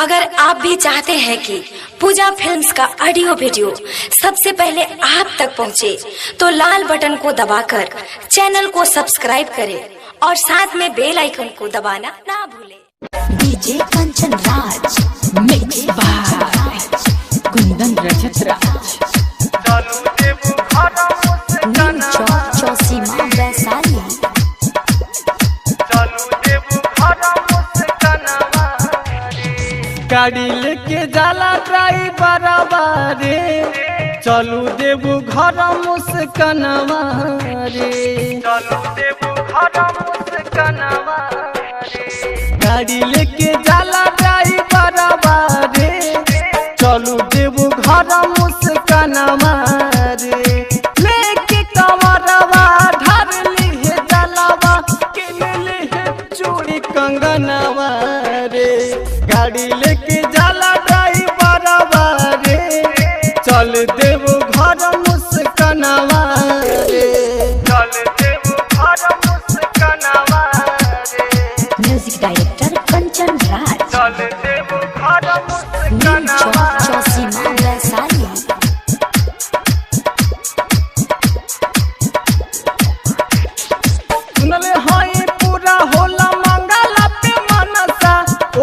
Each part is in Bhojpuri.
अगर आप भी चाहते हैं कि पूजा फिल्म्स का ऑडियो वीडियो सबसे पहले आप तक पहुंचे, तो लाल बटन को दबाकर चैनल को सब्सक्राइब करें और साथ में बेल आइकन को दबाना ना भूलें। DJ Kanchan Raj mix by Kundan Rajat Raj Chausima Vaishali. गाड़ी लेके जाला ड्राइवर रे, चलू देबू घर मुस्कनवा रे, चलू देबू घर मुस्कनवा रे। गाड़ी लेके जाला ड्राइवर रे, चलू देबू घर मुस्कनवा रे। लेके कमरवा ढार लीहे जलवा, किन लीहे चूड़ी कंगनवा रे। गाड़ी लेके जाला ड्राइवर रे, चल देबू घर मुस्कनवा रे, चल देबू घर मुस्कनवा रे। म्यूजिक डायरेक्टर कंचन राज चल देबू घर मुस्कनवा चौसीमा वैशाली। सुनले हाई पूरा होला मंगला पे मनसा,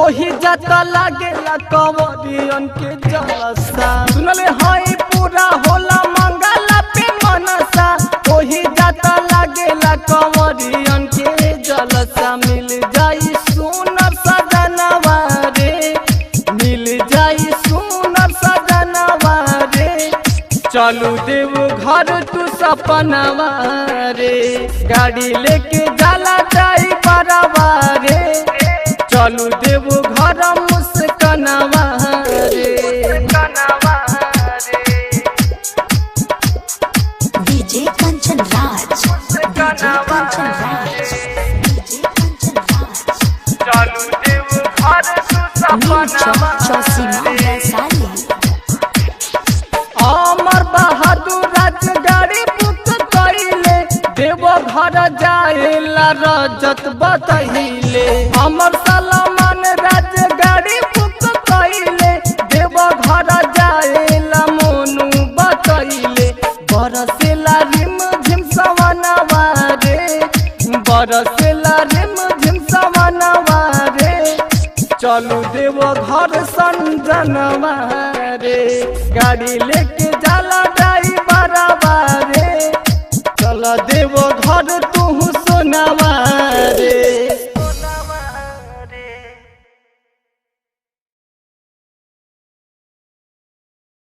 ओही जाता लागेला कंवरियन के जलसा। सुनले हाई पूरा होला मंगला पे मनसा, ओही जाता लागेला कंवरियन के जलसा। मिल जाई सुनर सजनवा रे, मिल जाई सुनर सजनवा रे, चलू देबू घर तू सपनवा रे। गाड़ी लेके जाला ड्राइवर रे, चलू देबू घर मुस्कनवा रे। डीजे कंचन राज डीजे कंचन राज डीजे कंचन राज चलू देबू घर तू सपनवा चौसीमा वैशाली। अमर बहादुर राज गाड़ी बुक कइले, देव घर जाएला रजत बतहिले। अमर सलमान राज गाड़ी बुक कइले, देव घर जाएला मोनू बतहिले। बरसेला रिम झिम सवनवा रे, बरसेला रिम झिम सवनवा रे, चलू देव घर संजनवा रे। गाड़ी लेके जाला ड्राइवर रे, चल देव घर तू सोनावा